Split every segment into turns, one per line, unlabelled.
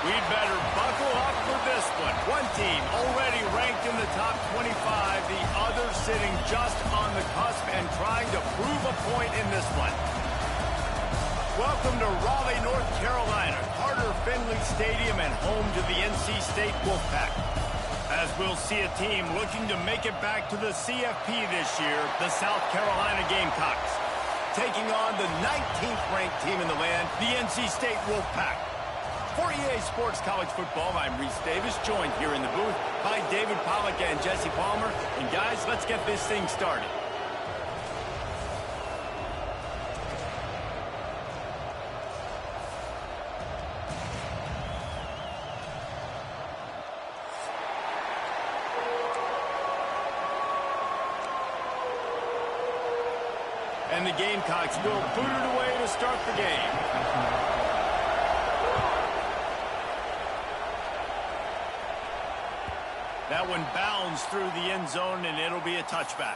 We'd better buckle up for this one. One team already ranked in the top 25, the other sitting just on the cusp and trying to prove a point in this one. Welcome to Raleigh, North Carolina, Carter Finley Stadium and home to the NC State Wolfpack. As we'll see a team looking to make it back to the CFP this year, the South Carolina Gamecocks, taking on the 19th ranked team in the land, the NC State Wolfpack. For EA Sports College Football, I'm Reese Davis, joined here in the booth by David Pollack and Jesse Palmer. And guys, let's get this thing started. And the Gamecocks will boot it away to start the game. That one bounds through the end zone, and it'll be a touchback.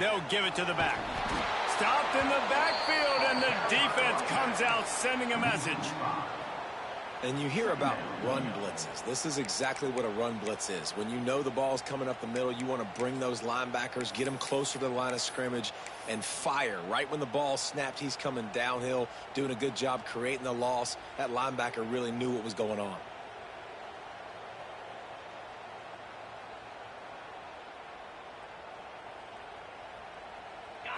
They'll give it to the back. Stopped in the backfield, and the defense comes out sending a message.
And you hear about run blitzes. This is exactly what a run blitz is. When you know the ball's coming up the middle, you want to bring those linebackers, get them closer to the line of scrimmage, and fire. Right when the ball snapped, he's coming downhill, doing a good job creating the loss. That linebacker really knew what was going on.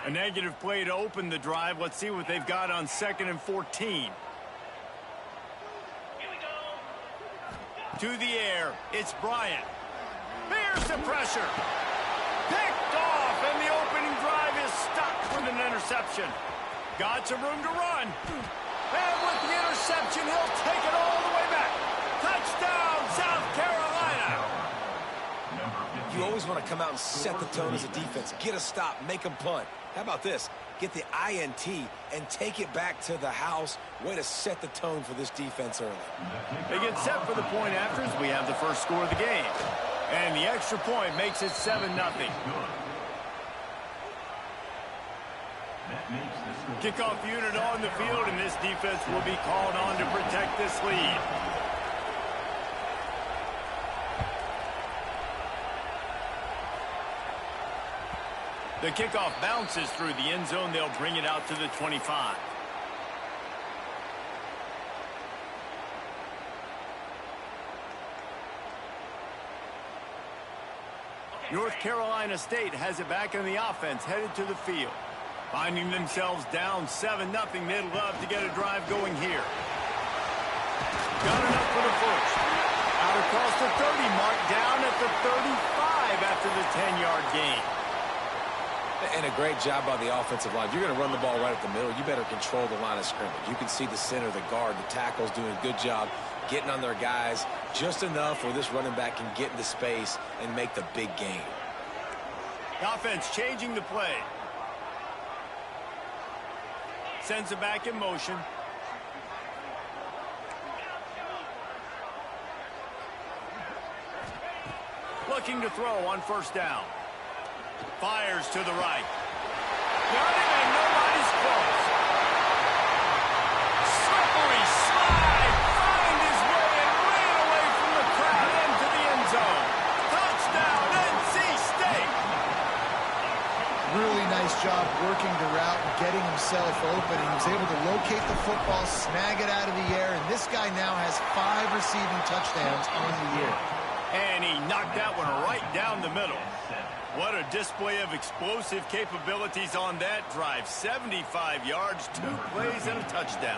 A negative play to open the drive. Let's see what they've got on 2nd and 14. Here we go. To the air, it's Bryant. Here's the pressure. Picked off, and the opening drive is stopped with an interception. Got some room to run. And with the interception, he'll take it all the way back. Touchdown, South Carolina.
You always want to come out and set the tone as a defense. Get a stop, make them punt. How about this? Get the INT and take it back to the house. Way to set the tone for this defense early.
They get set for the point after as we have the first score of the game. And the extra point makes it 7-0. Kickoff unit on the field, and this defense will be called on to protect this lead. The kickoff bounces through the end zone. They'll bring it out to the 25. North Carolina State has it back in the offense, headed to the field. Finding themselves down 7-0, they'd love to get a drive going here. Got enough for the first. Out across the 30 mark, down at the 35 after the 10-yard gain.
And a great job by the offensive line. You're going to run the ball right at the middle. You better control the line of scrimmage. You can see the center, the guard, the tackles doing a good job getting on their guys just enough where this running back can get into space and make the big gain.
The offense changing the play. Sends it back in motion. Looking to throw on first down. Fires to the right. Got him, and nobody's close. Slippery slide. Find his way and ran away from the crowd into the end zone. Touchdown, NC State.
Really nice job working the route and getting himself open. He was able to locate the football, snag it out of the air, and this guy now has 5 receiving touchdowns on the year.
And he knocked that one right down the middle. What a display of explosive capabilities on that drive. 75 yards, 2 plays, and a touchdown.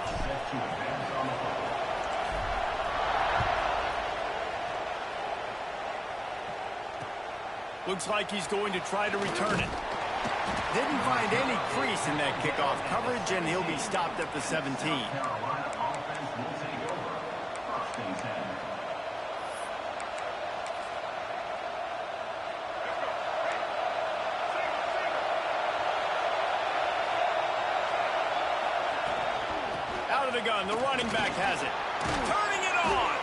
Looks like he's going to try to return it. Didn't find any crease in that kickoff coverage, and he'll be stopped at the 17. the gun. The running back has it. Turning it on.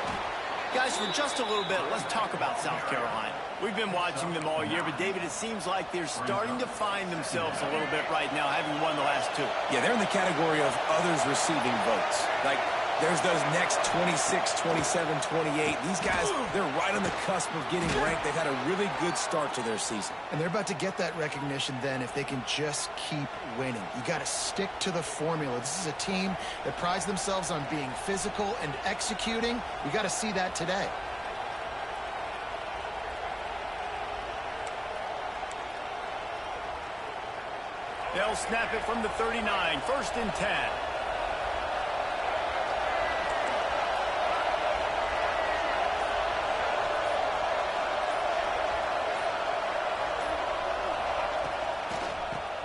Guys, for just a little bit, let's talk about South Carolina. We've been watching them all year, but, David, it seems like they're starting to find themselves a little bit right now, having won the last two.
Yeah, they're in the category of others receiving votes. Like, there's those next 26, 27, 28. These guys, they're right on the cusp of getting ranked. They've had a really good start to their season. And they're about to get that recognition then if they can just keep winning. You got to stick to the formula. This is a team that prides themselves on being physical and executing. You got to see that today.
They'll snap it from the 39. 1st and 10.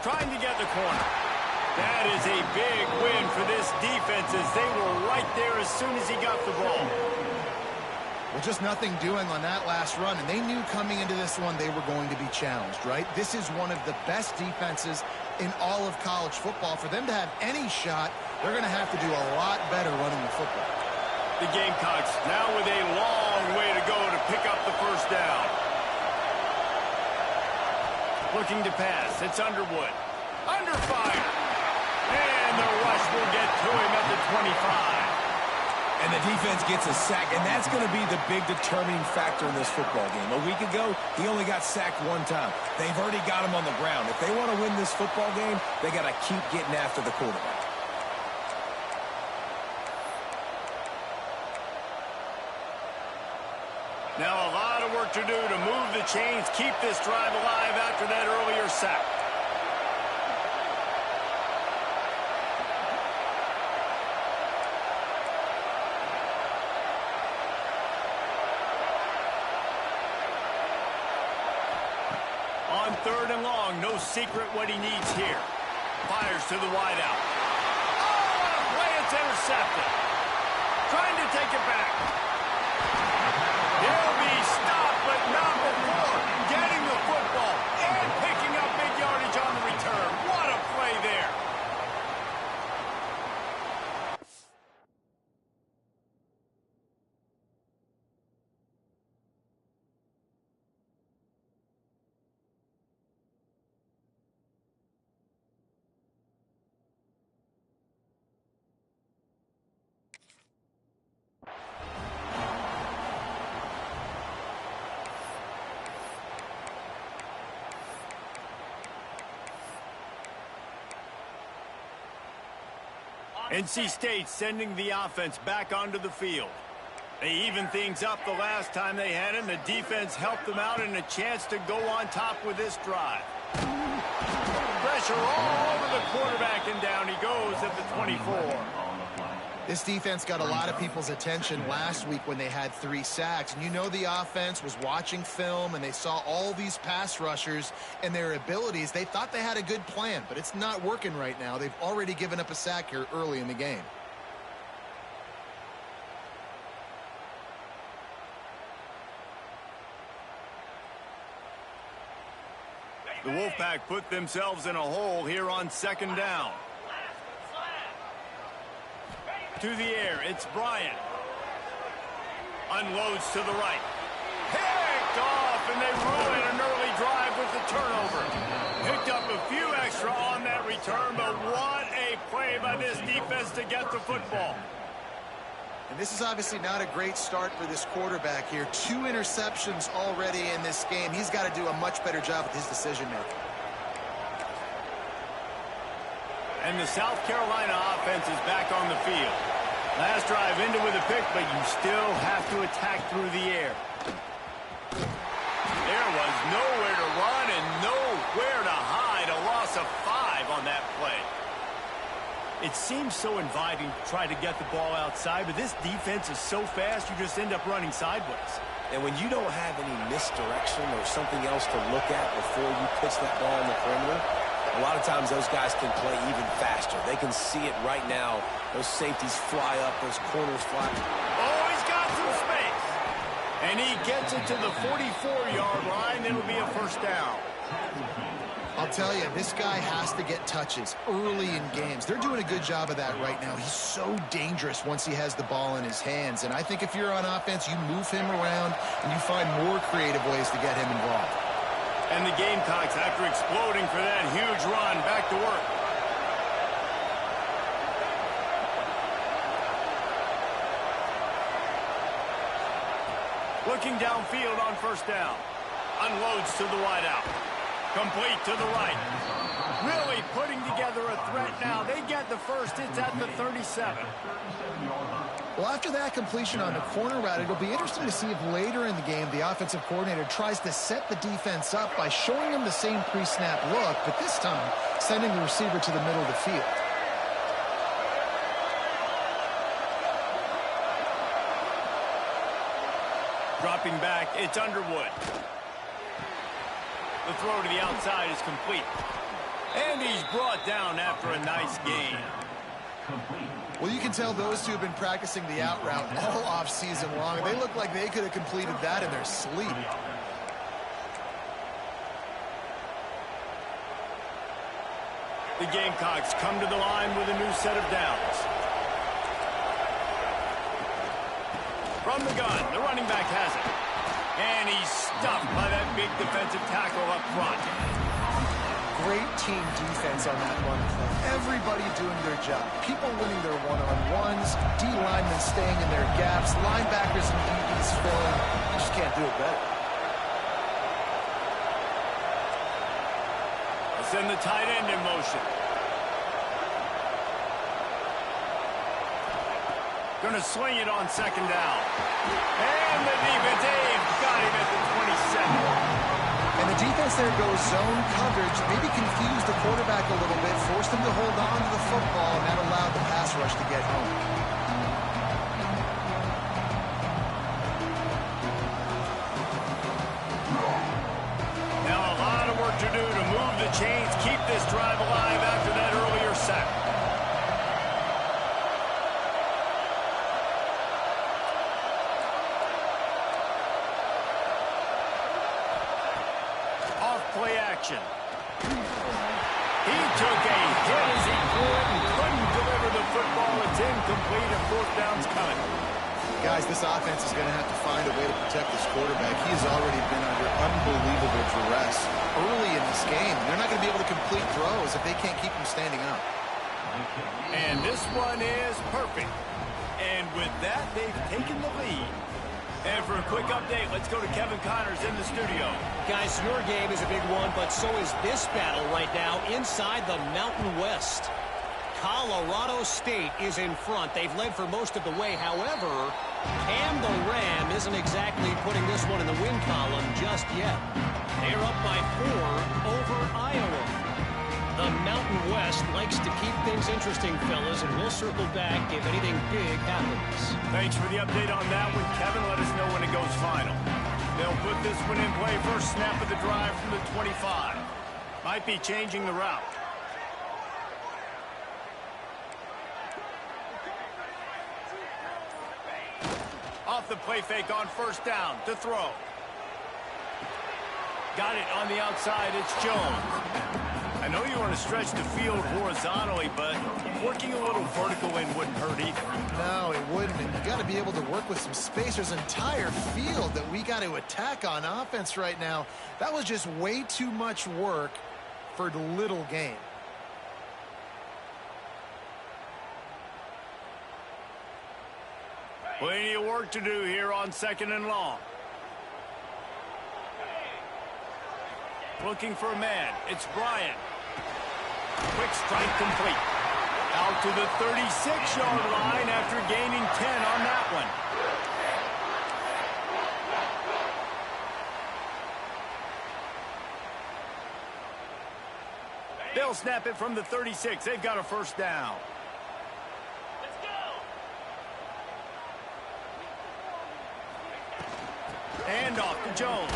Trying to get the corner. That is a big win for this defense as they were right there as soon as he got the ball.
Well, just nothing doing on that last run, and they knew coming into this one they were going to be challenged, right? This is one of the best defenses in all of college football. For them to have any shot, they're going to have to do a lot better running the football.
The Gamecocks now with a long way to go to pick up the first down. Looking to pass. It's Underwood. Under fire. And the rush will get to him at the 25.
And the defense gets a sack, and that's going to be the big determining factor in this football game. A week ago, he only got sacked one time. They've already got him on the ground. If they want to win this football game, they got to keep getting after the quarterback.
Now a lot of work to do to move the chains, keep this drive alive after that earlier sack. On 3rd and long, no secret what he needs here. Fires to the wideout. Oh, what a play, it's intercepted. Trying to take it back. He'll be stopped, but not before getting the football and picking up big yardage on the return. What a play there. NC State sending the offense back onto the field. They evened things up the last time they had it, and the defense helped them out and a chance to go on top with this drive. Pressure all over the quarterback, and down he goes at the 24.
This defense got a lot of people's attention last week when they had 3 sacks. And you know the offense was watching film, and they saw all these pass rushers and their abilities. They thought they had a good plan, but it's not working right now. They've already given up a sack here early in the game.
The Wolfpack put themselves in a hole here on 2nd down. To the air, it's Bryant. Unloads to the right. Picked off, and they ruin an early drive with the turnover. Picked up a few extra on that return, but what a play by this defense to get the football.
And this is obviously not a great start for this quarterback here. 2 interceptions already in this game. He's got to do a much better job with his decision-making.
And the South Carolina offense is back on the field. Last drive ended with a pick, but you still have to attack through the air. There was nowhere to run and nowhere to hide. A loss of 5 on that play. It seems so inviting to try to get the ball outside, but this defense is so fast you just end up running sideways.
And when you don't have any misdirection or something else to look at before you pitch that ball on the perimeter, a lot of times those guys can play even faster. They can see it right now. Those safeties fly up, those corners fly.
Oh, he's got some space. And he gets it to the 44-yard line. It'll be a first down.
I'll tell you, this guy has to get touches early in games. They're doing a good job of that right now. He's so dangerous once he has the ball in his hands. And I think if you're on offense, you move him around and you find more creative ways to get him involved.
And the Gamecocks, after exploding for that huge run, back to work. Looking downfield on first down. Unloads to the wideout. Complete to the right. Really putting together a threat now. They get the first. It's at the 37.
Well, after that completion on the corner route, it'll be interesting to see if later in the game the offensive coordinator tries to set the defense up by showing them the same pre-snap look, but this time sending the receiver to the middle of the field.
Dropping back, it's Underwood. The throw to the outside is complete. And he's brought down after a nice gain.
Well, you can tell those two have been practicing the out route all off season long. They look like they could have completed that in their sleep.
The Gamecocks come to the line with a new set of downs. From the gun, the running back has it. And he's stuffed by that big defensive tackle up front.
Great team defense on that run play. Everybody doing their job. People winning their one-on-ones, D linemen staying in their gaps, linebackers and DBs filling. You just can't do it better.
Send the tight end in motion. Going to swing it on second down. And the defense, they've got him at the 27.
And the defense there goes zone coverage, maybe confused the quarterback a little bit, forced him to hold on to the football, and that allowed the pass rush to get home.
Now a lot of work to do to move the chains, keep this drive alive after that earlier sack. Play action. He took a hit as he threw it and couldn't deliver the football. It's incomplete and fourth down's coming.
Guys, this offense is going to have to find a way to protect this quarterback. He has already been under unbelievable duress early in this game. They're not going to be able to complete throws if they can't keep him standing up.
And this one is perfect. And with that, they've taken the lead. And for a quick update, let's go to Kevin Connors in the studio.
Guys, your game is a big one, but so is this battle right now inside the Mountain West. Colorado State is in front. They've led for most of the way. However, Cam the Ram isn't exactly putting this one in the win column just yet. They're up by 4 over Iowa. The Mountain West likes to keep things interesting, fellas, and we'll circle back if anything big happens.
Thanks for the update on that one, Kevin. Let us know when it goes final. They'll put this one in play. First snap of the drive from the 25. Might be changing the route. Off the play fake on first down to throw. Got it on the outside. It's Jones. I know you want to stretch the field horizontally, but working a little vertical in wouldn't hurt either.
No, it wouldn't. And you got to be able to work with some space. There's an entire field that we got to attack on offense right now. That was just way too much work for little gain.
Plenty of work to do here on second and long. Looking for a man. It's Bryant. Quick strike complete. Out to the 36-yard line after gaining 10 on that one. They'll snap it from the 36. They've got a first down. Let's go. And off to Jones.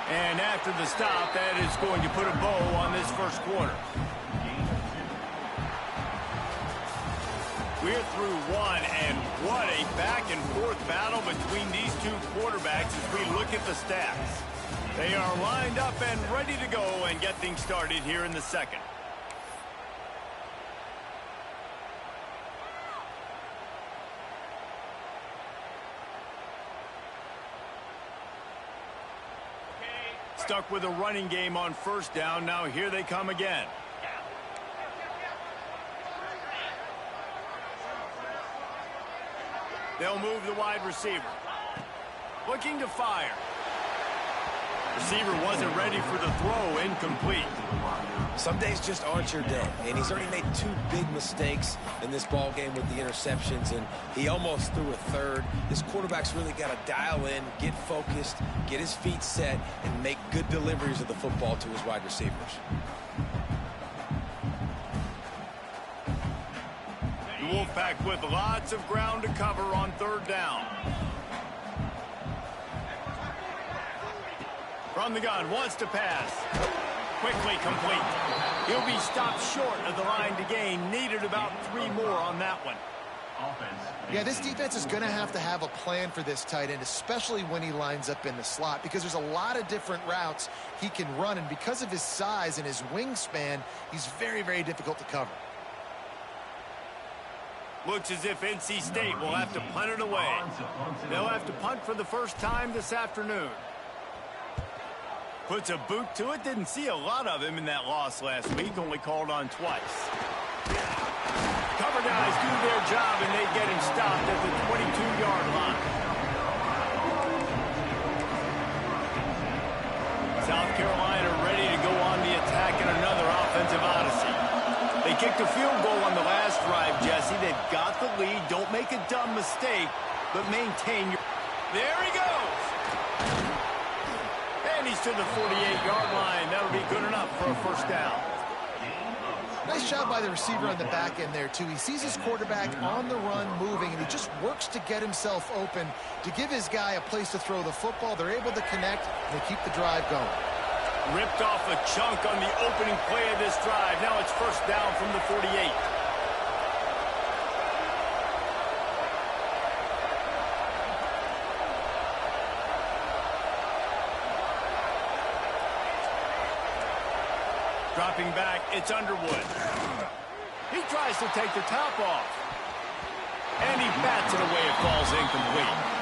And after the stop, that is going to put a bow on this first quarter. We're through one, and what a back-and-forth battle between these two quarterbacks as we look at the stats. They are lined up and ready to go and get things started here in the second. Stuck with a running game on first down. Now here they come again. They'll move the wide receiver. Looking to fire. Receiver wasn't ready for the throw. Incomplete.
Some days just aren't your day, and he's already made 2 big mistakes in this ball game with the interceptions, and he almost threw a third. His quarterback's really got to dial in, get focused, get his feet set, and make good deliveries of the football to his wide receivers.
The Wolfpack with lots of ground to cover on third down. From the gun, wants to pass. Quickly complete. He'll be stopped short of the line to gain. Needed about 3 more on that one.
Yeah, this defense is going to have a plan for this tight end, especially when he lines up in the slot, because there's a lot of different routes he can run, and because of his size and his wingspan, he's very, very difficult to cover.
Looks as if NC State will have to punt it away. They'll have to punt for the first time this afternoon. Puts a boot to it. Didn't see a lot of him in that loss last week. Only called on twice. Cover guys do their job, and they get him stopped at the 22-yard line. South Carolina ready to go on the attack in another offensive odyssey. They kicked a field goal on the last drive, Jesse. They've got the lead. Don't make a dumb mistake, but maintain your... There he goes! And he's to the 48-yard line. That'll be good enough for a first down.
Nice job by the receiver on the back end there, too. He sees his quarterback on the run moving, and he just works to get himself open to give his guy a place to throw the football. They're able to connect, and they keep the drive going.
Ripped off a chunk on the opening play of this drive. Now it's first down from the 48. Dropping back, it's Underwood. He tries to take the top off. And he bats it away. It falls incomplete.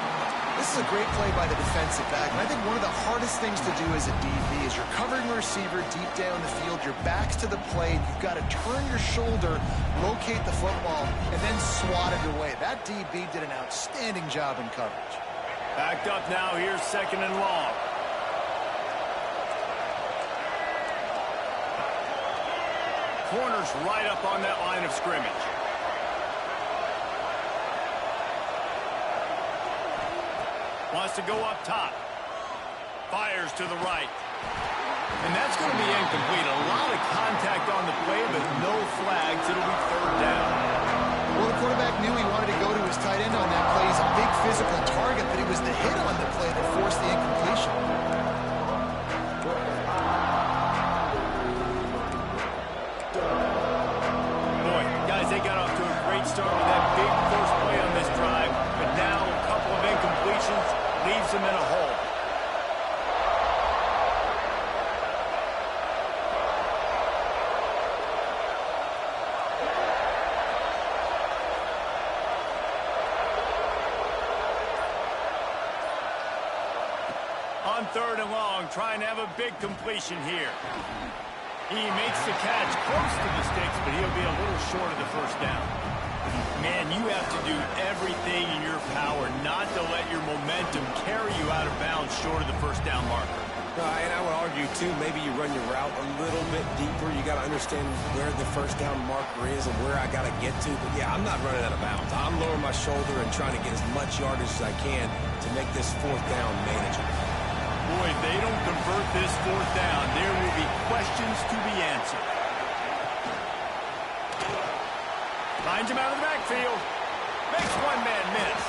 This is a great play by the defensive back, and I think one of the hardest things to do as a DB is you're covering a receiver deep down the field, your back's to the plate, you've got to turn your shoulder, locate the football, and then swat it away. That DB did an outstanding job in coverage.
Backed up now, here's second and long. Corner's right up on that line of scrimmage. Wants to go up top. Fires to the right. And that's going to be incomplete. A lot of contact on the play, but no flags. It'll be third down.
Well, the quarterback knew he wanted to go to his tight end on that play. He's a big physical target, but it was the hit on the play that forced the incompletion.
Boy, guys, they got off to a great start with that big first play on this drive, but now a couple of incompletions leaves them in a hole. On third and long, trying to have a big completion here. He makes the catch close to the sticks, but he'll be a little short of the first down. Man, you have to do everything in your power not to let your momentum carry you out of bounds short of the first down marker.
And I would argue, too, maybe you run your route a little bit deeper. You got to understand where the first down marker is and where I got to get to. But, yeah, I'm not running out of bounds. I'm lowering my shoulder and trying to get as much yardage as I can to make this fourth down manageable.
Boy, if they don't convert this fourth down, there will be questions to be answered. Finds him out of the backfield. Makes one man miss.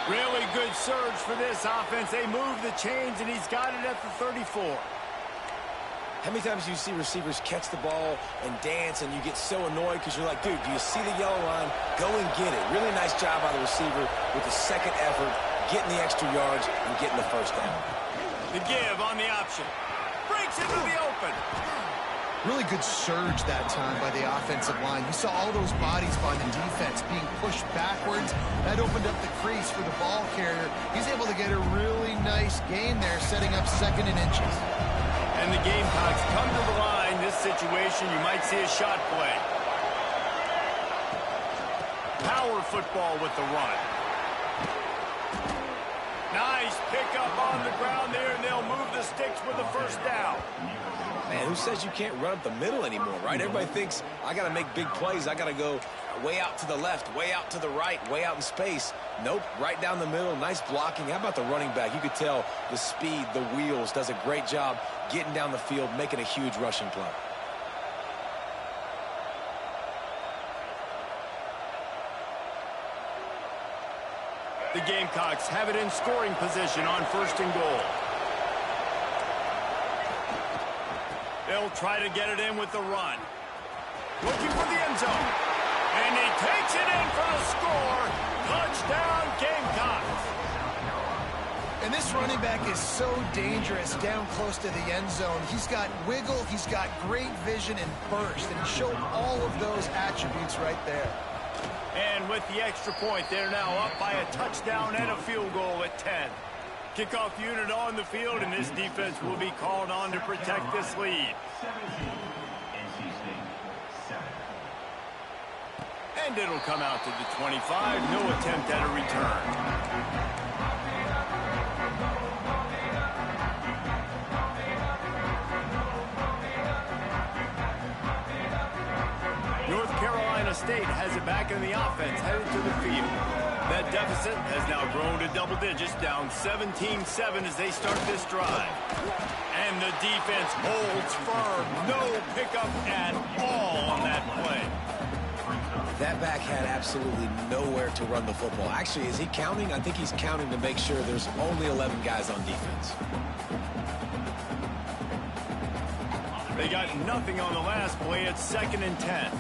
Really good surge for this offense. They move the chains, and he's got it at the 34.
How many times do you see receivers catch the ball and dance, and you get so annoyed because you're like, dude, do you see the yellow line? Go and get it. Really nice job by the receiver with the second effort, getting the extra yards and getting the first down.
The give on the option. Breaks into the open.
Really good surge that time by the offensive line. You saw all those bodies by the defense being pushed backwards. That opened up the crease for the ball carrier. He's able to get a really nice gain there, setting up 2nd and inches.
And the Gamecocks come to the line. This situation, you might see a shot play. Power football with the run. Nice pickup on the ground there, and they'll move the sticks with the first down.
Man, who says you can't run up the middle anymore, right? Everybody thinks, I got to make big plays. I got to go way out to the left, way out to the right, way out in space. Nope, right down the middle. Nice blocking. How about the running back? You could tell the speed, the wheels, does a great job getting down the field, making a huge rushing play.
The Gamecocks have it in scoring position on 1st and goal. They'll try to get it in with the run. Looking for the end zone. And he takes it in for the score. Touchdown, Gamecocks.
And this running back is so dangerous down close to the end zone. He's got wiggle, he's got great vision and burst, and he showed all of those attributes right there.
And with the extra point, they're now up by a touchdown and a field goal at 10. Kickoff unit on the field, and this defense will be called on to protect this lead. And it'll come out to the 25. No attempt at a return. North Carolina State has it back in the offense, headed to the field. That deficit has now grown to double digits, down 17-7 as they start this drive. And the defense holds firm. No pickup at all on that play.
That back had absolutely nowhere to run the football. Actually, is he counting? I think he's counting to make sure there's only 11 guys on defense.
They got nothing on the last play. It's 2nd and 10.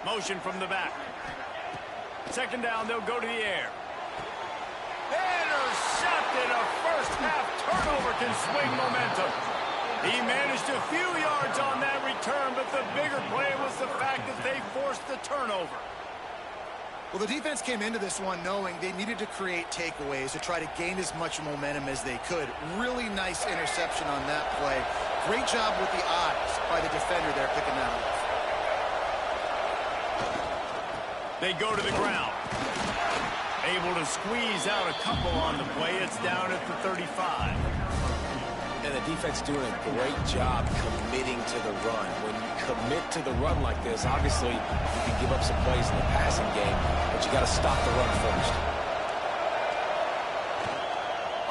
Motion from the back. 2nd down, they'll go to the air. Intercepted. A first-half turnover can swing momentum. He managed a few yards on that return, but the bigger play was the fact that they forced the turnover.
Well, the defense came into this one knowing they needed to create takeaways to try to gain as much momentum as they could. Really nice interception on that play. Great job with the eyes by the defender there picking that up.
They go to the ground. Able to squeeze out a couple on the play. It's down at the 35.
And the defense doing a great job committing to the run. When you commit to the run like this, obviously you can give up some plays in the passing game, but you got to stop the run first.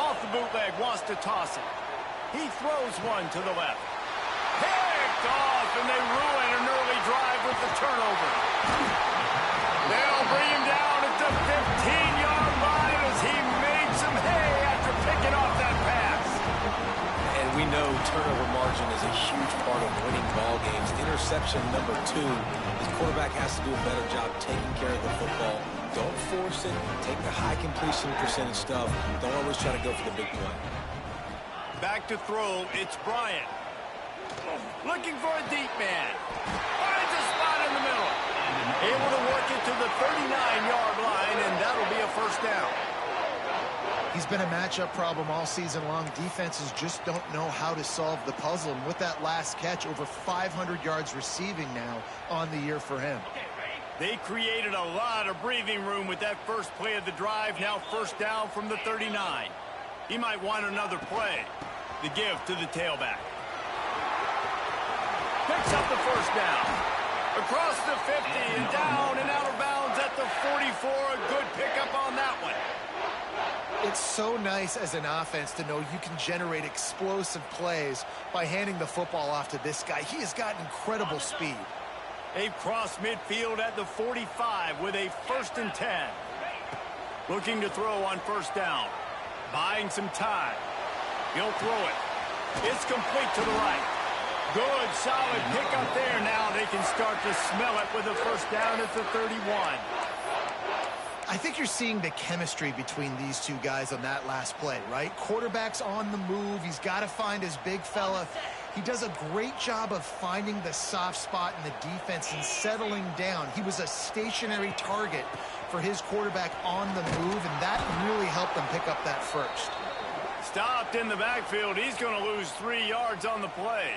Off the bootleg, wants to toss it. He throws one to the left. Picked off, and they ruin an early drive with the turnover. They'll bring him down at the 15-yard line as he made some hay after picking off that pass.
And we know turnover margin is a huge part of winning ball games. Interception number 2. His quarterback has to do a better job taking care of the football. Don't force it. Take the high completion percentage stuff. Don't always try to go for the big play.
Back to throw. It's Bryant. Looking for a deep man. Finds a spot in the middle. Able to work it to the 39-yard line, and that'll be a first down.
He's been a matchup problem all season long. Defenses just don't know how to solve the puzzle. And with that last catch, over 500 yards receiving now on the year for him.
They created a lot of breathing room with that first play of the drive. Now 1st down from the 39. He might want another play. The give to the tailback. Picks up the 1st down. Across the 50 and down and out of bounds at the 44. A good pickup on that one.
It's so nice as an offense to know you can generate explosive plays by handing the football off to this guy. He has got incredible speed.
They've crossed midfield at the 45 with a 1st and 10. Looking to throw on 1st down. Buying some time. He'll throw it. It's complete to the right. Good, solid pickup there. Now they can start to smell it with a 1st down at the 31.
I think you're seeing the chemistry between these two guys on that last play, right? Quarterback's on the move. He's got to find his big fella. He does a great job of finding the soft spot in the defense and settling down. He was a stationary target for his quarterback on the move, and that really helped them pick up that first.
Stopped in the backfield. He's going to lose 3 yards on the play.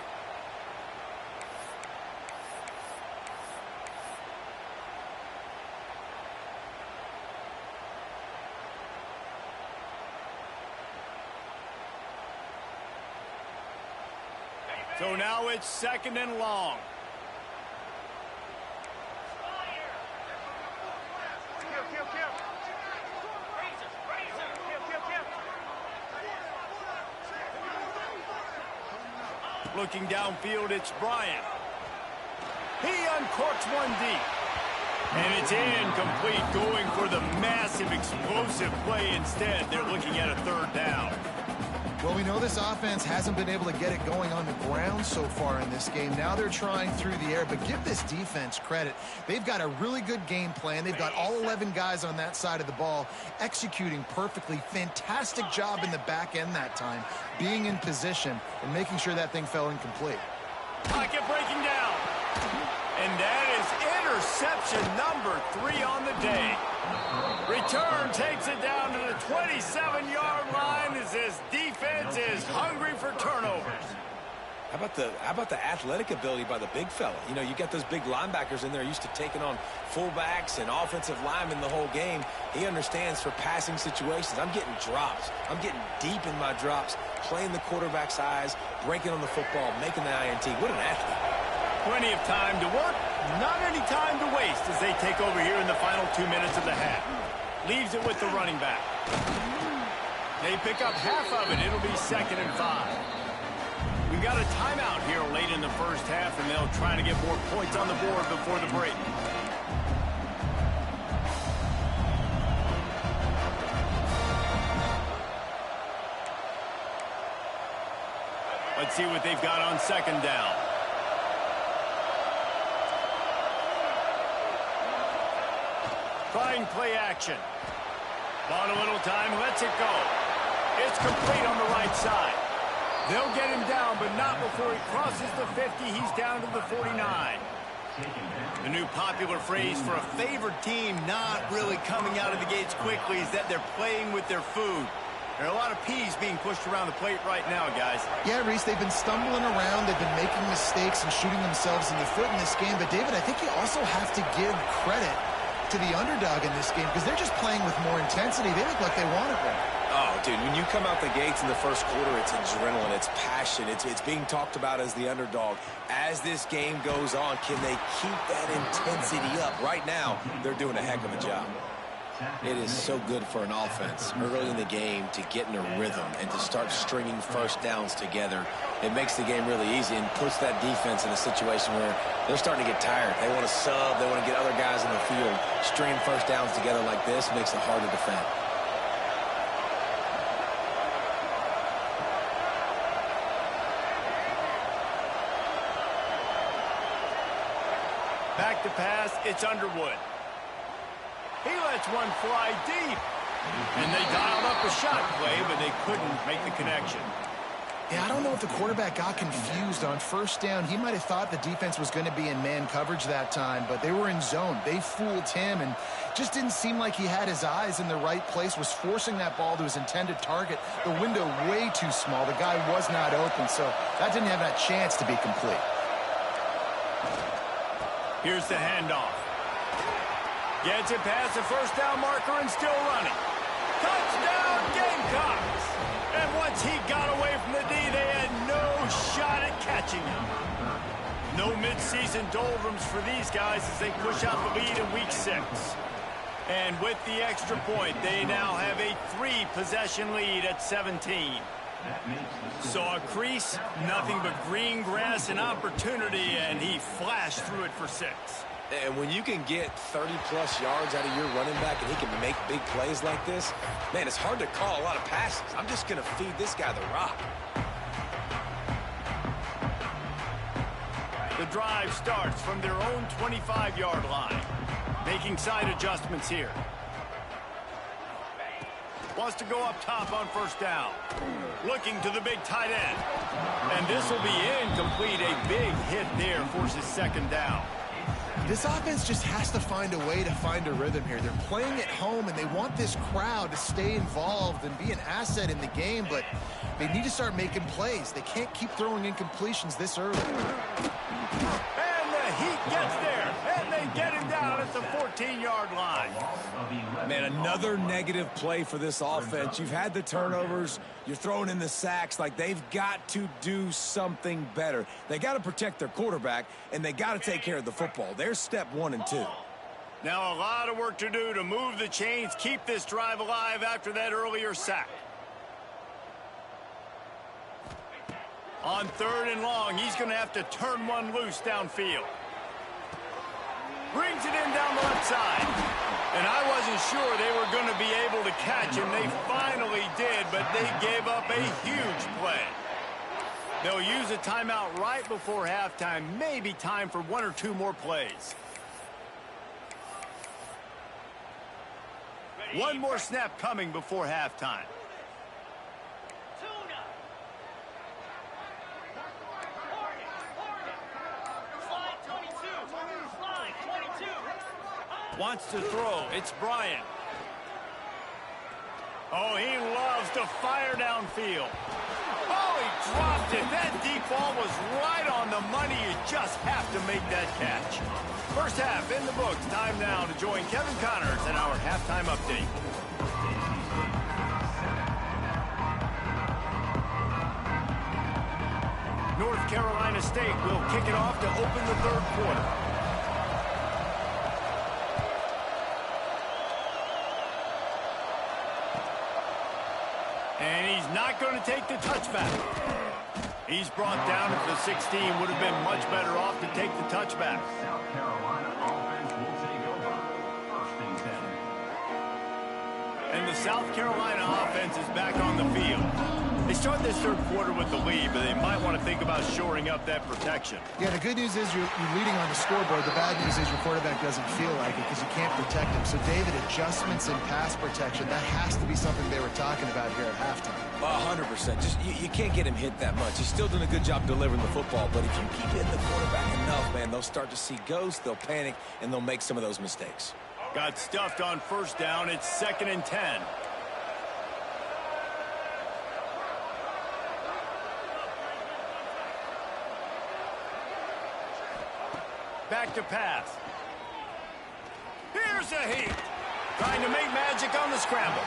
So now it's 2nd and long. Looking downfield, it's Bryant. He uncorks one deep. And it's incomplete, going for the massive explosive play instead. They're looking at a 3rd down.
Well, we know this offense hasn't been able to get it going on the ground so far in this game. Now they're trying through the air, but give this defense credit. They've got a really good game plan. They've got all 11 guys on that side of the ball executing perfectly. Fantastic job in the back end that time, being in position and making sure that thing fell incomplete.
Pocket breaking down. And that is interception number 3 on the day. Return takes it down to the 27-yard line as this defense is hungry for turnovers.
How about the athletic ability by the big fella? You know, you got those big linebackers in there used to taking on fullbacks and offensive linemen the whole game. He understands for passing situations. I'm getting drops. I'm getting deep in my drops, playing the quarterback's eyes, breaking on the football, making the INT. What an athlete.
Plenty of time to work, not any time to waste as they take over here in the final 2 minutes of the half. Leaves it with the running back. They pick up half of it. It'll be 2nd and 5. We've got a timeout here late in the first half, and they'll try to get more points on the board before the break. Let's see what they've got on 2nd down. Trying play action. Bought a little time, lets it go. It's complete on the right side. They'll get him down, but not before he crosses the 50. He's down to the 49. The new popular phrase for a favored team not really coming out of the gates quickly is that they're playing with their food. There are a lot of peas being pushed around the plate right now, guys.
Yeah, Reese, they've been stumbling around. They've been making mistakes and shooting themselves in the foot in this game. But, David, I think you also have to give credit to the underdog in this game because they're just playing with more intensity. They look like they want it more.
Oh, dude, when you come out the gates in the first quarter, it's adrenaline, it's passion, it's being talked about as the underdog. As this game goes on, can they keep that intensity up? Right now, they're doing a heck of a job. It is so good for an offense early in the game to get in a rhythm and to start stringing first downs together. It makes the game really easy and puts that defense in a situation where they're starting to get tired. They want to sub. They want to get other guys in the field. Stringing first downs together like this makes it hard to defend.
Back to pass, it's Underwood. He lets one fly deep. And they dialed up a shot play, but they couldn't make the connection.
Yeah, I don't know if the quarterback got confused on first down. He might have thought the defense was going to be in man coverage that time, but they were in zone. They fooled him and just didn't seem like he had his eyes in the right place, was forcing that ball to his intended target. The window way too small. The guy was not open, so that didn't have that chance to be complete.
Here's the handoff. Gets it past the first down marker and still running. Touchdown, Gamecocks! And once he got away from the D, they had no shot at catching him. No midseason doldrums for these guys as they push out the lead in week 6. And with the extra point, they now have a 3-possession lead at 17. Saw a crease, nothing but green grass and opportunity, and he flashed through it for 6.
And when you can get 30-plus yards out of your running back and he can make big plays like this, man, it's hard to call a lot of passes. I'm just going to feed this guy the rock.
The drive starts from their own 25-yard line. Making side adjustments here. Wants to go up top on first down. Looking to the big tight end. And this will be incomplete. A big hit there forces second down.
This offense just has to find a way to find a rhythm here. They're playing at home, and they want this crowd to stay involved and be an asset in the game, but they need to start making plays. They can't keep throwing incompletions this early.
And the Heat gets there, and they get him down at the 14-yard line.
Man, another negative play for this offense. You've had the turnovers. You're throwing in the sacks. Like, they've got to do something better. They got to protect their quarterback, and they got to take care of the football. There's step 1 and 2.
Now a lot of work to do to move the chains, keep this drive alive after that earlier sack. On 3rd and long, he's going to have to turn one loose downfield. Brings it in down the left side. And I wasn't sure they were going to be able to catch him. They finally did, but they gave up a huge play. They'll use a timeout right before halftime. Maybe time for 1 or 2 more plays. One more snap coming before halftime. Wants to throw. It's Bryant. Oh, he loves to fire downfield. Oh, he dropped it. That deep ball was right on the money. You just have to make that catch. First half in the books. Time now to join Kevin Connors in our halftime update. North Carolina State will kick it off to open the 3rd quarter. And he's not going to take the touchback. He's brought down at the 16. Would have been much better off to take the touchback.
South Carolina offense will take over. 1st and 10.
And the South Carolina offense is back on the field. They start this 3rd quarter with the lead, but they might want to think about shoring up that protection.
Yeah, the good news is you're leading on the scoreboard. The bad news is your quarterback doesn't feel like it because you can't protect him. So, David, adjustments in pass protection, that has to be something they were talking about here at halftime.
100%. Just you can't get him hit that much. He's still doing a good job delivering the football, but if you keep hitting the quarterback enough, man, they'll start to see ghosts, they'll panic, and they'll make some of those mistakes.
Got stuffed on first down. It's 2nd and 10. Back to pass. Here's a Heat. Trying to make magic on the scramble.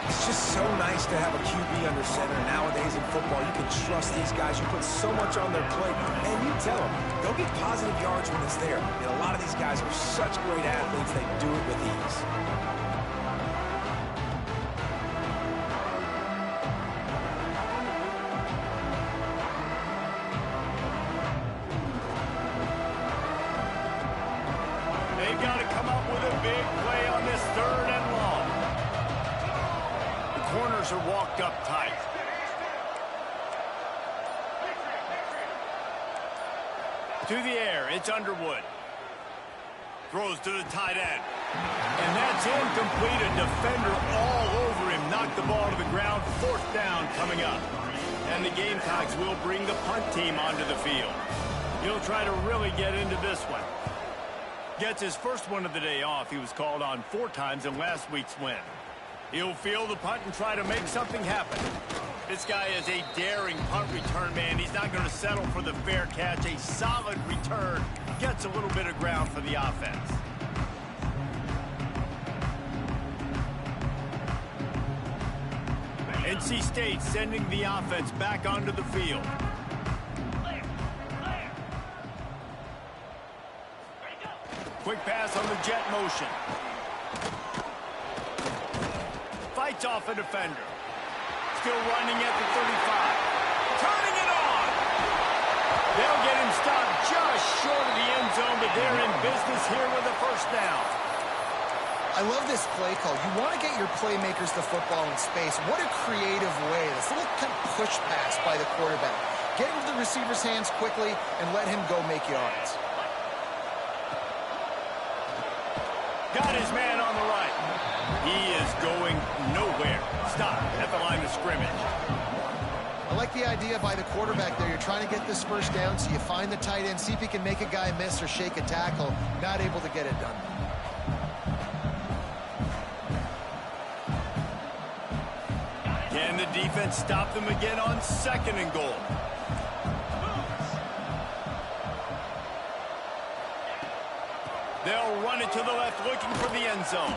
It's just so nice to have a QB under center. Nowadays in football, you can trust these guys. You put so much on their plate, and you tell them, go get positive yards when it's there. And a lot of these guys are such great athletes, they do it with ease.
They've got to come up with a big play on this 3rd and long. The corners are walked up tight. To the air, it's Underwood. Throws to the tight end. And that's incomplete. A defender all over him. Knocked the ball to the ground. 4th down coming up. And the Gamecocks will bring the punt team onto the field. He'll try to really get into this one. Gets his first one of the day off. He was called on 4 times in last week's win. He'll field the punt and try to make something happen. This guy is a daring punt return man. He's not going to settle for the fair catch. A solid return. Gets a little bit of ground for the offense. NC State sending the offense back onto the field. Quick pass on the jet motion. Fights off a defender. Still running at the 35. Turning it on. They'll get him stopped just short of the end zone, but they're in business here with a 1st down.
I love this play call. You want to get your playmakers the football in space. What a creative way. This little kind of push pass by the quarterback. Get into the receiver's hands quickly and let him go make yards.
Got his man on the right. He is going nowhere. Stop at the line of scrimmage.
I like the idea by the quarterback there. You're trying to get this first down, so you find the tight end, see if he can make a guy miss or shake a tackle. Not able to get it done.
Can the defense stop them again on 2nd and goal? They'll run it to the left, looking for the end zone.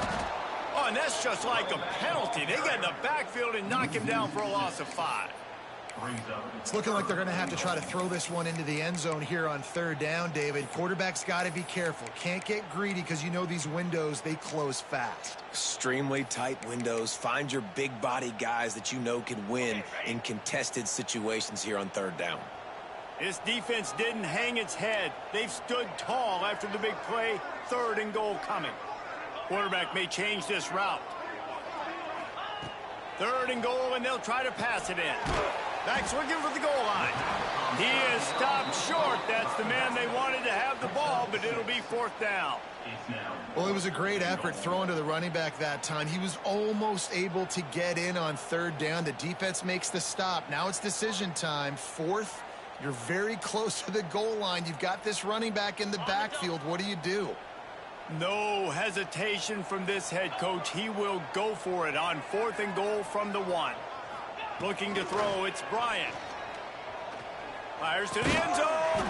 Oh, and that's just like a penalty. They get in the backfield and knock him down for a loss of 5.
It's looking like they're going to have to try to throw this one into the end zone here on 3rd down, David. Quarterback's got to be careful. Can't get greedy because you know these windows, they close fast.
Extremely tight windows. Find your big body guys that you know can win in contested situations here on 3rd down.
This defense didn't hang its head. They've stood tall after the big play. 3rd and goal coming. Quarterback may change this route. 3rd and goal, and they'll try to pass it in. Back's looking for the goal line. He is stopped short. That's the man they wanted to have the ball, but it'll be 4th down.
Well, it was a great effort throwing to the running back that time. He was almost able to get in on 3rd down. The defense makes the stop. Now it's decision time. 4th, you're very close to the goal line. You've got this running back in the backfield. What do you do?
No hesitation from this head coach. He will go for it on 4th and goal from the 1. Looking to throw, it's Bryant. Fires to the end zone.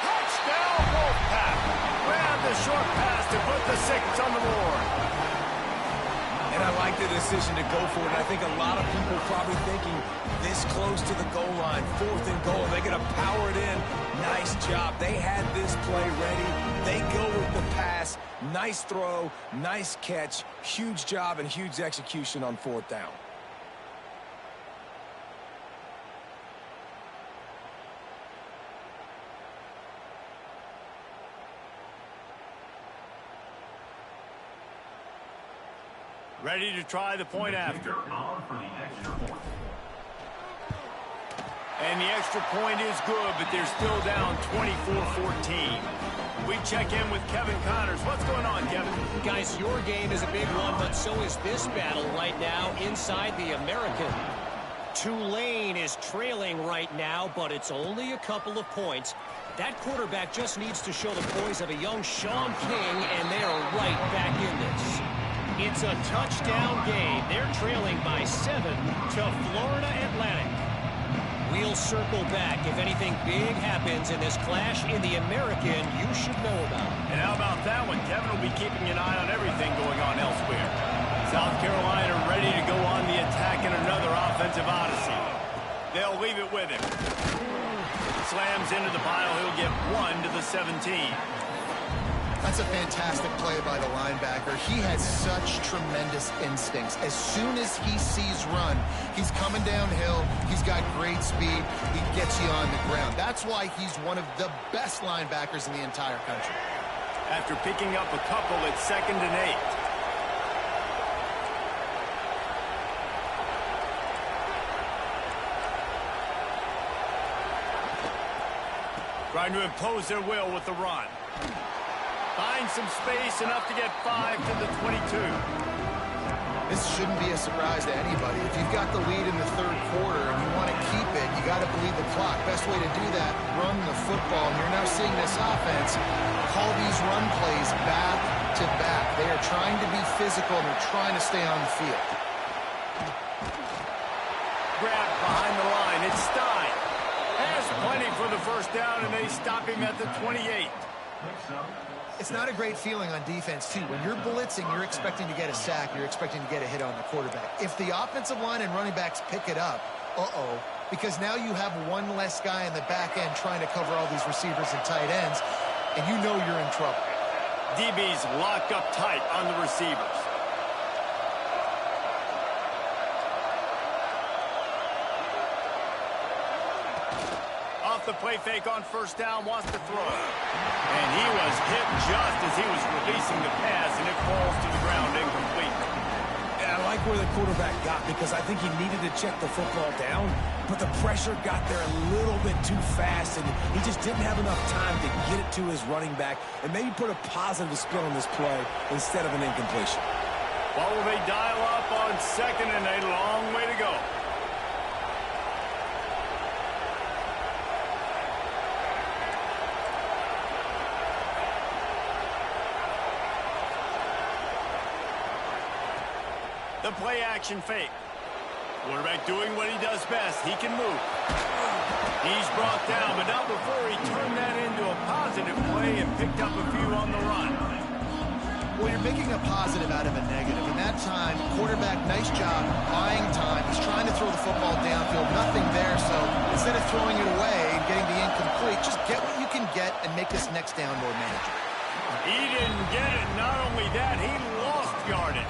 Touchdown, Wolfpack. Grab the short pass to put the 6 on the board.
And I like the decision to go for it. I think a lot of people probably thinking this close to the goal line, 4th and goal. They're going to power it in. Nice job. They had this play ready. They go with the pass. Nice throw, nice catch. Huge job and huge execution on 4th down.
Ready to try the point after. And the extra point is good, but they're still down 24-14. We check in with Kevin Connors. What's going on, Kevin?
Guys, your game is a big one, but so is this battle right now inside the American. Tulane is trailing right now, but it's only a couple of points. That quarterback just needs to show the poise of a young Sean King, and they are right back in this. It's a touchdown game. They're trailing by 7 to Florida Atlantic. We'll circle back. If anything big happens in this clash in the American, you should know about.
And how about that one? Kevin will be keeping an eye on everything going on elsewhere. South Carolina ready to go on the attack in another offensive odyssey. They'll leave it with him. Slams into the pile. He'll get 1 to the 17.
That's a fantastic play by the linebacker. He has such tremendous instincts. As soon as he sees run, he's coming downhill. He's got great speed. He gets you on the ground. That's why he's one of the best linebackers in the entire country.
After picking up a couple, it's 2nd and 8. Trying to impose their will with the run. Find some space, enough to get 5 to the 22.
This shouldn't be a surprise to anybody. If you've got the lead in the 3rd quarter and you want to keep it, you got to bleed the clock. Best way to do that, run the football. And you're now seeing this offense call these run plays back to back. They are trying to be physical, and they're trying to stay on the field.
Grab behind the line. It's Stein. Has plenty for the 1st down, and they stop him at the 28.
It's not a great feeling on defense, too. When you're blitzing, you're expecting to get a sack. You're expecting to get a hit on the quarterback. If the offensive line and running backs pick it up, because now you have one less guy in the back end trying to cover all these receivers and tight ends, and you know you're in trouble.
DB's locked up tight on the receivers. The play fake on 1st down, wants to throw. And he was hit just as he was releasing the pass, and it falls to the ground incomplete.
And I like where the quarterback got, because I think he needed to check the football down, but the pressure got there a little bit too fast, and he just didn't have enough time to get it to his running back and maybe put a positive spin on this play instead of an incompletion.
What will they dial up on second and a long way to go? The play action fake. Quarterback doing what he does best. He can move. He's brought down, but not before he turned that into a positive play and picked up a few on the run.
Well, you're making a positive out of a negative. And that time, quarterback, nice job, buying time. He's trying to throw the football downfield. Nothing there, so instead of throwing it away and getting the incomplete, just get what you can get and make this next down more manageable.
He didn't get it. Not only that, he lost yardage.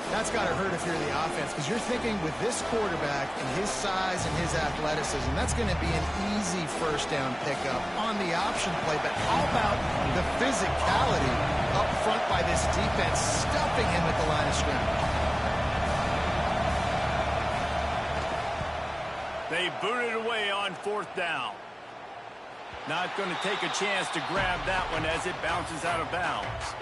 That's got to hurt if you're the offense, because you're thinking with this quarterback and his size and his athleticism, that's going to be an easy first down pickup on the option play. But how about the physicality up front by this defense, stuffing him at the line of scrimmage?
They booted away on fourth down. Not going to take a chance to grab that one as it bounces out of bounds.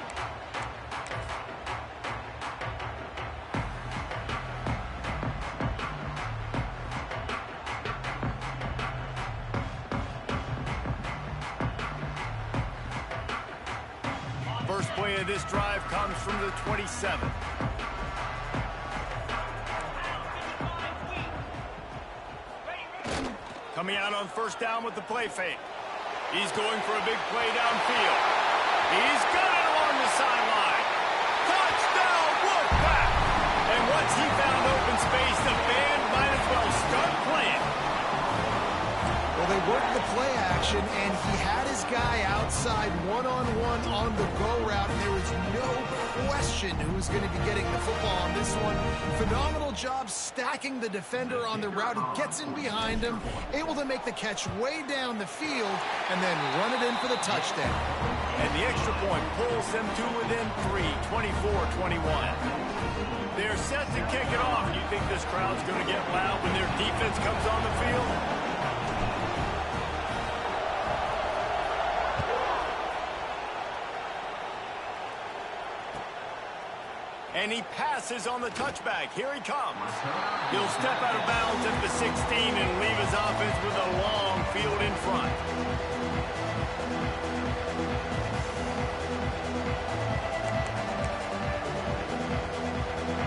First play of this drive comes from the 27. Coming out on first down with the play fake. He's going for a big play downfield. He's got it along the sideline. Touchdown, Wolfpack! And once he found open space, the band might as well start playing.
Well, they worked the play action, and he had his guy outside one-on-one on the go route, and there was no question who was going to be getting the football on this one. Phenomenal job stacking the defender on the route. He gets in behind him, able to make the catch way down the field, and then run it in for the touchdown.
And the extra point pulls them to within 3, 24-21. They're set to kick it off. Do you think this crowd's going to get loud when their defense comes on the field? And he passes on the touchback. Here he comes. He'll step out of bounds at the 16 and leave his offense with a long field in front.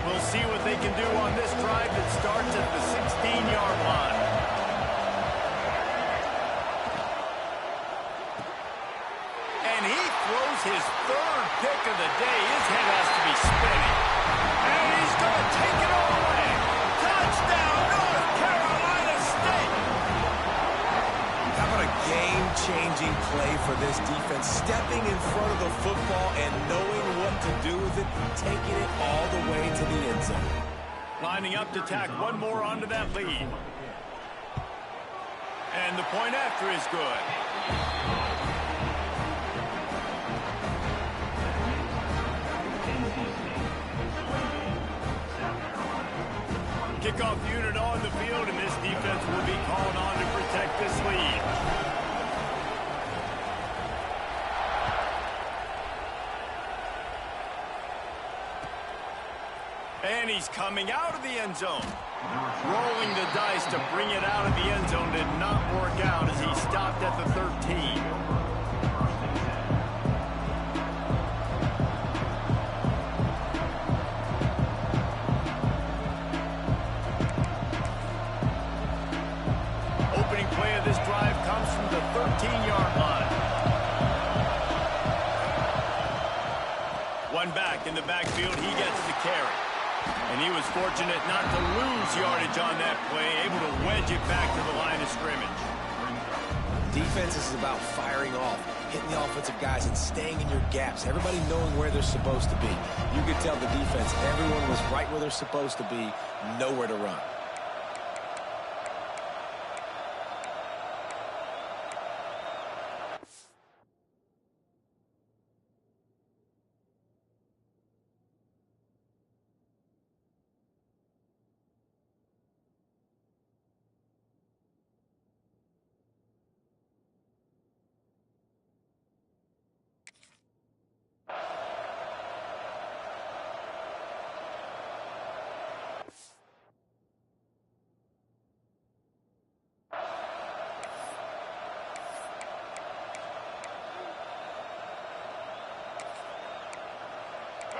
We'll see what they can do on this drive that starts at the 16-yard line. And he throws his third pick of the day. His head has to be spinning. And he's going to take it all away. Touchdown, North Carolina State.
How about a game-changing play for this defense? Stepping in front of the football and knowing what to do with it, taking it all the way to the end zone.
Lining up to tack one more onto that lead. And the point after is good. Kickoff unit on the field, and this defense will be called on to protect this lead. And he's coming out of the end zone. Rolling the dice to bring it out of the end zone did not work out as he stopped at the 13. Opening play of this drive comes from the 13-yard line. One back in the backfield, he gets the carry. And he was fortunate not to lose yardage on that play, able to wedge it back to the line of scrimmage.
Defense is about firing off, hitting the offensive guys and staying in your gaps. Everybody knowing where they're supposed to be. You could tell the defense, everyone was right where they're supposed to be, nowhere to run.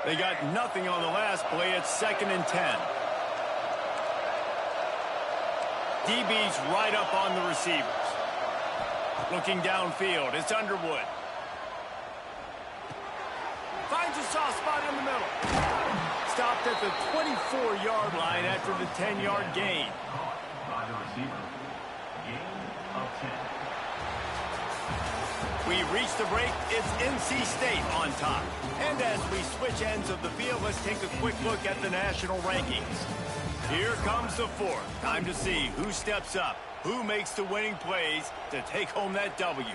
They got nothing on the last play. It's 2nd and 10. DB's right up on the receivers. Looking downfield, it's Underwood. Finds a soft spot in the middle. Stopped at the 24-yard line after the 10-yard gain.
By the receiver. Gain of 10.
We reach the break. It's NC State on top. And as we switch ends of the field, let's take a quick look at the national rankings. Here comes the fourth. Time to see who steps up, who makes the winning plays to take home that W.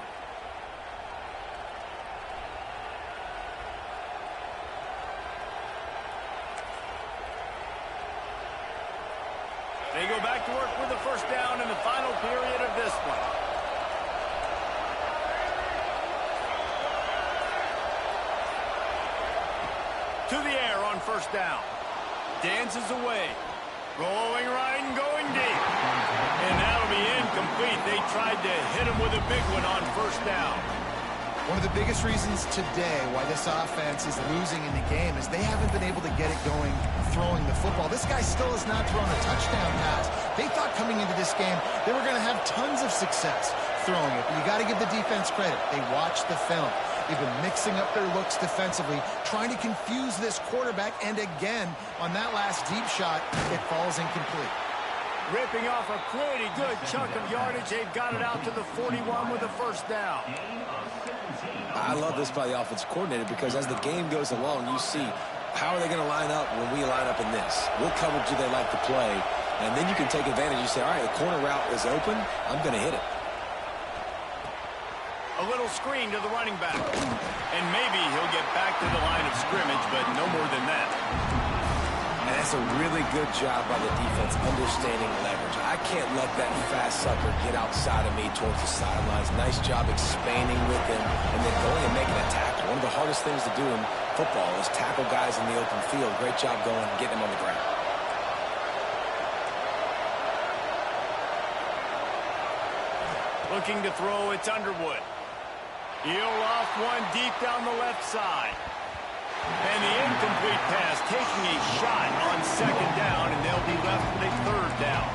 They go back to work with the first down in the final period of this one. To the air on first down. Dances away. Rolling right and going deep. And that'll be incomplete. They tried to hit him with a big one on first down.
One of the biggest reasons today why this offense is losing in the game is they haven't been able to get it going throwing the football. This guy still has not thrown a touchdown pass. They thought coming into this game they were going to have tons of success throwing it. But you got to give the defense credit. They watched the film. They've been mixing up their looks defensively, trying to confuse this quarterback. And again, on that last deep shot, it falls incomplete.
Ripping off a pretty good chunk of yardage. They've got it out to the 41 with a first down.
I love this by the offensive coordinator because as the game goes along, you see how are they going to line up when we line up in this? What coverage do they like to play? And then you can take advantage. You say, all right, the corner route is open. I'm going to hit it.
A little screen to the running back. And maybe he'll get back to the line of scrimmage, but no more than that.
And that's a really good job by the defense understanding leverage. I can't let that fast sucker get outside of me towards the sidelines. Nice job expanding with him and then going and making a tackle. One of the hardest things to do in football is tackle guys in the open field. Great job going and getting him on the ground.
Looking to throw, it's Underwood. He'll off one deep down the left side. And the incomplete pass taking a shot on second down, and they'll be left with a third down.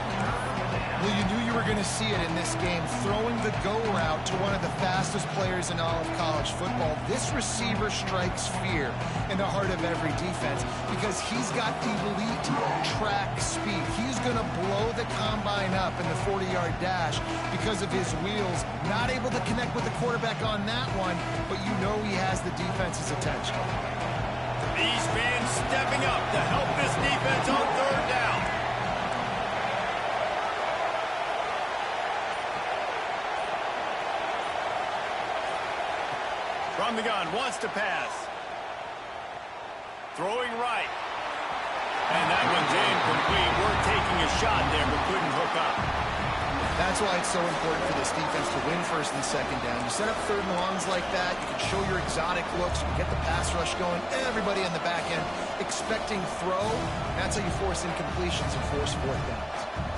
Well, you knew you were going to see it in this game, throwing the go route to one of the fastest players in all of college football. This receiver strikes fear in the heart of every defense because he's got elite track speed. He's going to blow the combine up in the 40-yard dash because of his wheels. Not able to connect with the quarterback on that one, but you know he has the defense's attention.
These fans stepping up to help this defense on third down. From the gun, wants to pass. Throwing right. And that one's incomplete. We're taking a shot there, but couldn't hook up.
That's why it's so important for this defense to win first and second down. You set up third and longs like that, you can show your exotic looks, you can get the pass rush going, everybody on the back end expecting throw. That's how you force incompletions and force fourth downs.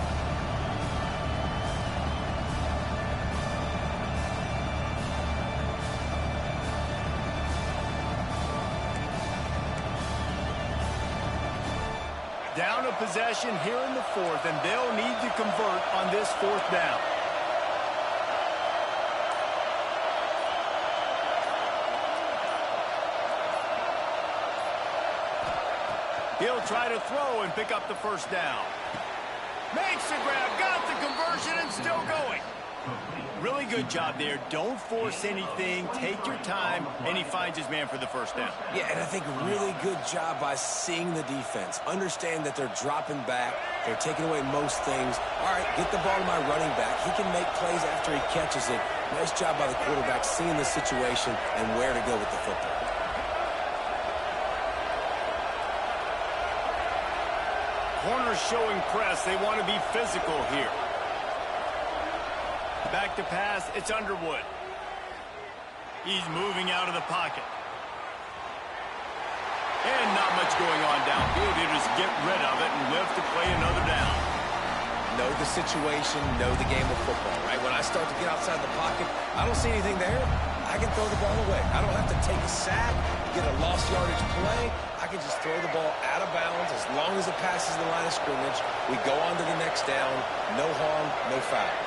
Down a possession here in the fourth, and they'll need to convert on this fourth down. He'll try to throw and pick up the first down. Makes the grab, got the conversion, and still going. Really good job there. Don't force anything. Take your time, and he finds his man for the first down.
Yeah, and I think really good job by seeing the defense. Understand that they're dropping back. They're taking away most things. All right, get the ball to my running back. He can make plays after he catches it. Nice job by the quarterback seeing the situation and where to go with the football.
Corners showing press. They want to be physical here. Back to pass, it's Underwood. He's moving out of the pocket. And not much going on downfield. He'll just get rid of it and live to play another down.
Know the situation, know the game of football, right? When I start to get outside the pocket, I don't see anything there. I I can throw the ball away. I don't have to take a sack, get a lost yardage play. I can just throw the ball out of bounds as long as it passes the line of scrimmage. We go on to the next down. No harm, no foul.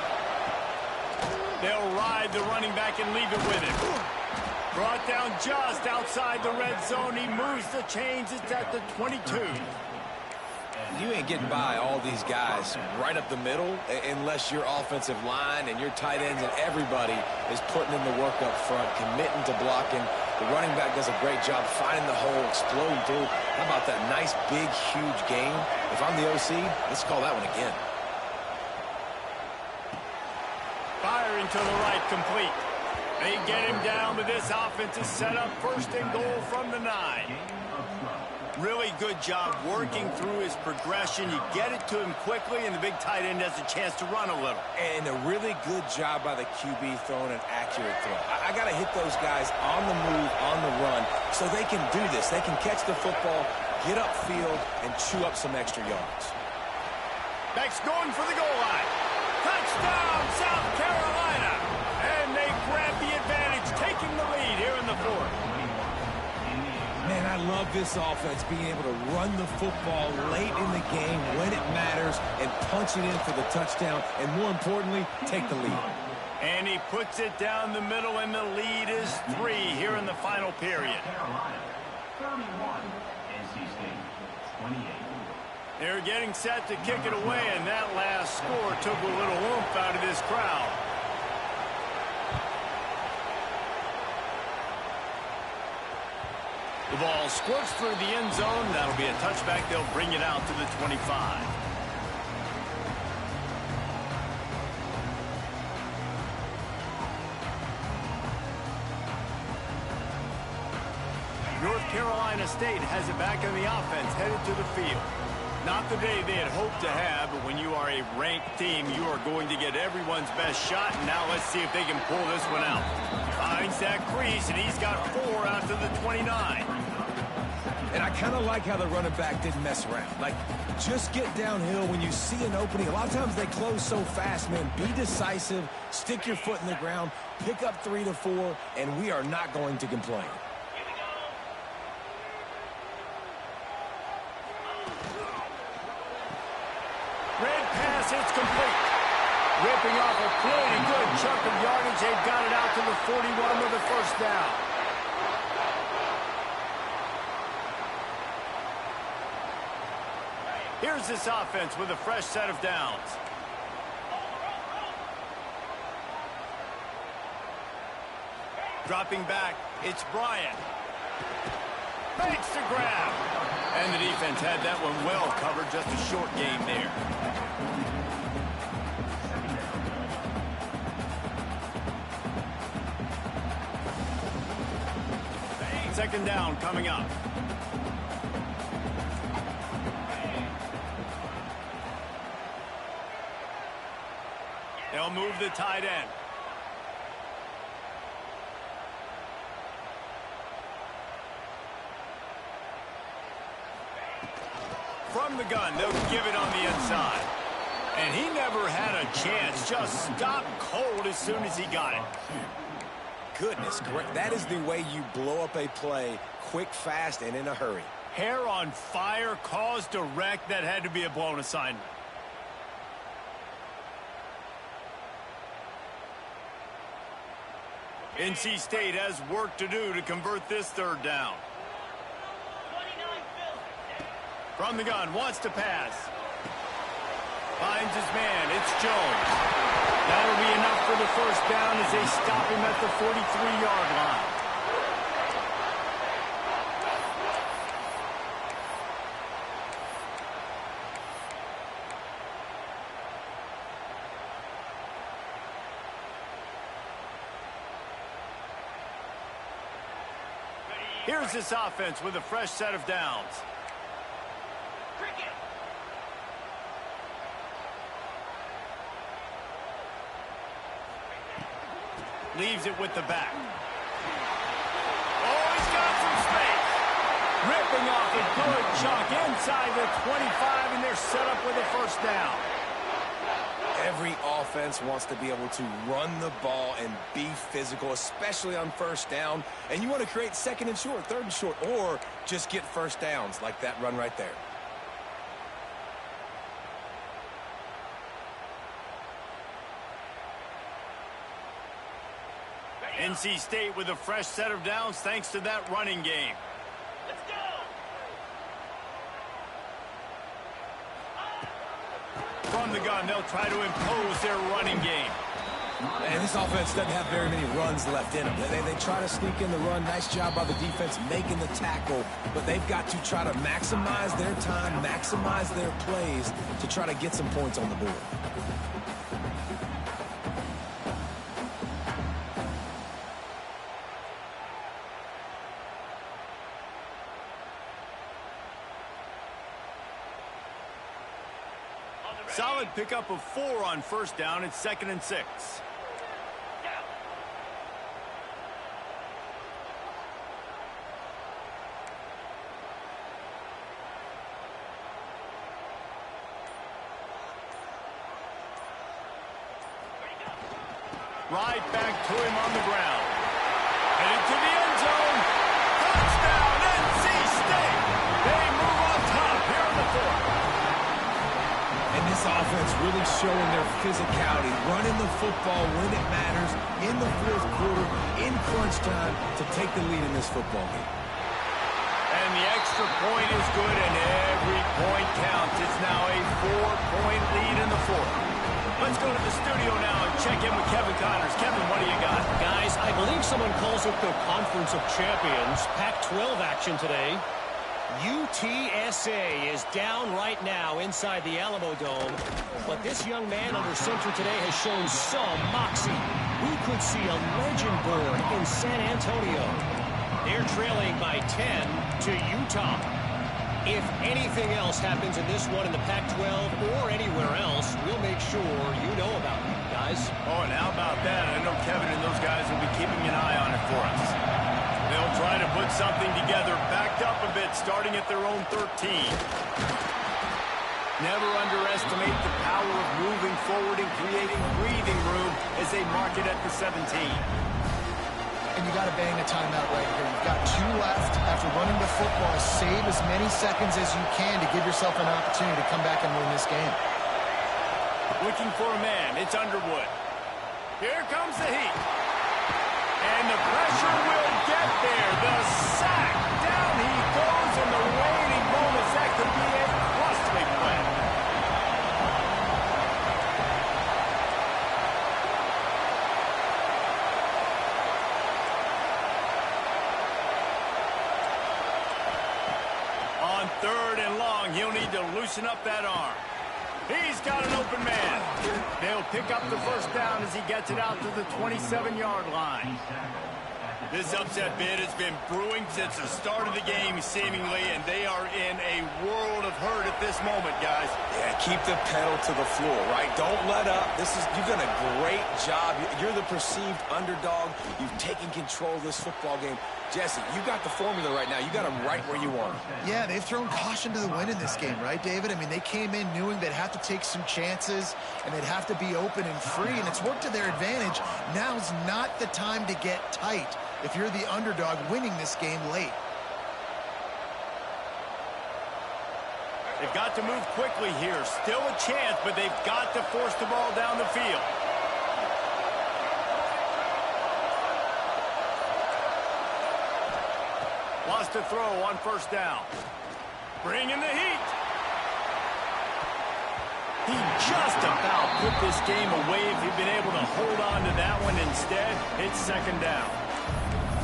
They'll ride the running back and leave it with him. Brought down just outside the red zone. He moves the chains. It's at the 22.
You ain't getting by all these guys right up the middle unless your offensive line and your tight ends and everybody is putting in the work up front, committing to blocking. The running back does a great job finding the hole, exploding through. How about that nice, big, huge gain? If I'm the OC, let's call that one again.
Firing to the right, complete. They get him down, but this offense is set up first and goal from the 9. Really good job working through his progression. You get it to him quickly, and the big tight end has a chance to run a little.
And a really good job by the QB throwing an accurate throw. I got to hit those guys on the move, on the run, so they can do this. They can catch the football, get upfield, and chew up some extra yards.
Beck's going for the goal line. Touchdown, South Carolina! And they grab the advantage, taking the lead here in the 4th.
Man, I love this offense being able to run the football late in the game when it matters and punch it in for the touchdown and, more importantly, take the lead.
And he puts it down the middle, and the lead is 3 here in the final period.
Carolina, 31. NC State, 28.
They're getting set to kick it away, and that last score took a little oomph out of this crowd. The ball squirts through the end zone. That'll be a touchback. They'll bring it out to the 25. North Carolina State has it back on the offense, headed to the field. Not the day they had hoped to have, but when you are a ranked team, you are going to get everyone's best shot. And now let's see if they can pull this one out. Finds that crease, and he's got 4 out to the 29.
And I kind of like how the running back didn't mess around. Like, just get downhill when you see an opening. A lot of times they close so fast, man. Be decisive, stick your foot in the ground, pick up 3 to 4, and we are not going to complain.
Red pass, it's complete. Ripping off a pretty good chunk of yardage. They've got it out to the 41 with a first down. Here's this offense with a fresh set of downs. Dropping back, it's Bryant. Makes the grab. And the defense had that one well covered, just a short game there. Second down coming up. They'll move the tight end. From the gun, they'll give it on the inside. And he never had a chance. Just stopped cold as soon as he got it.
Goodness, great. That is the way you blow up a play, quick, fast, and in a hurry.
Hair on fire, caused a wreck. That had to be a blown assignment. NC State has work to do to convert this third down. From the gun, wants to pass. Finds his man, it's Jones. That'll be enough for the first down as they stop him at the 43-yard line. Here's this offense with a fresh set of downs. Leaves it with the back. Oh, he's got some space. Ripping off a good chunk inside the 25, and they're set up with a first down.
Every offense wants to be able to run the ball and be physical, especially on first down. And you want to create second and short, third and short, or just get first downs like that run right there.
NC State with a fresh set of downs thanks to that running game.
Let's go!
From the gun, they'll try to impose their running game.
And this offense doesn't have very many runs left in them. They try to sneak in the run. Nice job by the defense making the tackle. But they've got to try to maximize their time, maximize their plays to try to get some points on the board.
Solid pickup of 4 on first down. It's 2nd and 6. Right back to him on the ground. Headed to the end zone. Touchdown, NC State. They move on top here in the 4th.
And this offense really showing their physicality, running the football when it matters, in the 4th quarter, in crunch time, to take the lead in this football game.
And the extra point is good, and every point counts. It's now a 4-point lead in the 4th. Let's go to the studio now and check in with Kevin Connors. Kevin, what do you got?
Guys, I believe someone calls it the Conference of Champions. Pac-12 action today. UTSA is down right now inside the Alamo Dome. But this young man under center today has shown some moxie. We could see a legend born in San Antonio. They're trailing by 10 to Utah. If anything else happens in this one in the Pac-12 or anywhere else, we'll make sure you know about it, guys.
Oh, and how about that? I know Kevin and those guys will be keeping an eye on it for us. They'll try to put something together, backed up a bit, starting at their own 13. Never underestimate the power of moving forward and creating breathing room as they mark it at the 17.
And you got to bang the timeout right here. You've got 2 left. After running the football, save as many seconds as you can to give yourself an opportunity to come back and win this game.
Looking for a man. It's Underwood. Here comes the heat. And the pressure will get there. The sack. Down he goes in the waiting moments. That could be a costly play. On 3rd and long, he'll need to loosen up that arm. He's got an open man. They'll pick up the first down as he gets it out to the 27-yard line. This upset bid has been brewing since the start of the game, seemingly, and they are in a world of hurt at this moment, guys.
Yeah, keep the pedal to the floor, right? Don't let up. You've done a great job. You're the perceived underdog. You've taken control of this football game. Jesse, you got the formula right now. You got them right where you want them.
Yeah, they've thrown caution to the wind in this game, right, David? I mean, they came in knowing they'd have to take some chances and they'd have to be open and free, and it's worked to their advantage. Now's not the time to get tight if you're the underdog winning this game late.
They've got to move quickly here. Still a chance, but they've got to force the ball down the field. Lost a throw on first down. Bring in the heat. He just about put this game away if he'd been able to hold on to that one. Instead, it's 2nd down.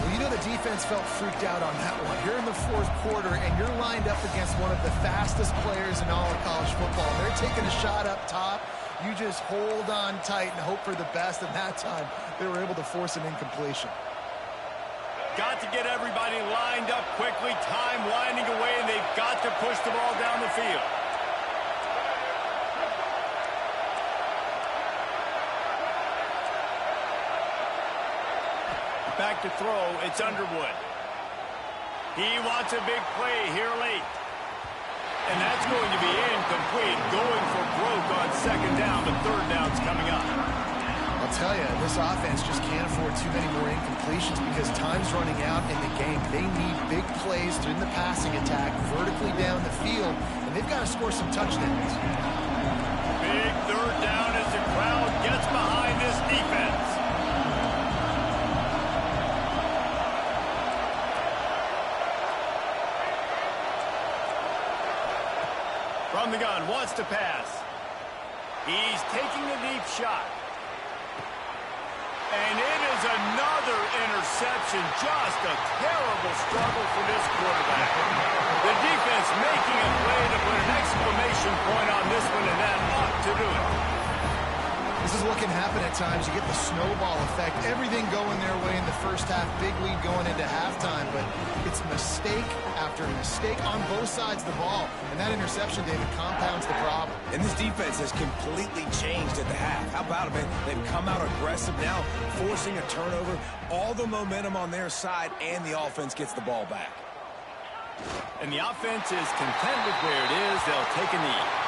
Well, you know the defense felt freaked out on that one. You're in the 4th quarter, and you're lined up against one of the fastest players in all of college football. They're taking a shot up top. You just hold on tight and hope for the best, and that time they were able to force an incompletion.
Got to get everybody lined up quickly. Time winding away, and they've got to push the ball down the field. Back to throw, it's Underwood. He wants a big play here late. And that's going to be incomplete. Going for broke both on second down, but third down's coming up.
I'll tell you, this offense just can't afford too many more incompletions because time's running out in the game. They need big plays through the passing attack, vertically down the field, and they've got to score some touchdowns.
Big third down as the crowd gets behind this defense. From the gun, wants to pass. He's taking a deep shot. And it is another interception. Just a terrible struggle for this quarterback. The defense making a play to put an exclamation point on this one, and that ought to do it.
This is what can happen at times. You get the snowball effect. Everything going their way in the first half. Big lead going into halftime. But it's mistake after mistake on both sides of the ball. And that interception, David, compounds the problem.
And this defense has completely changed at the half. How about it, man? They've come out aggressive now, forcing a turnover. All the momentum on their side, and the offense gets the ball back.
And the offense is content with where it is. They'll take a knee.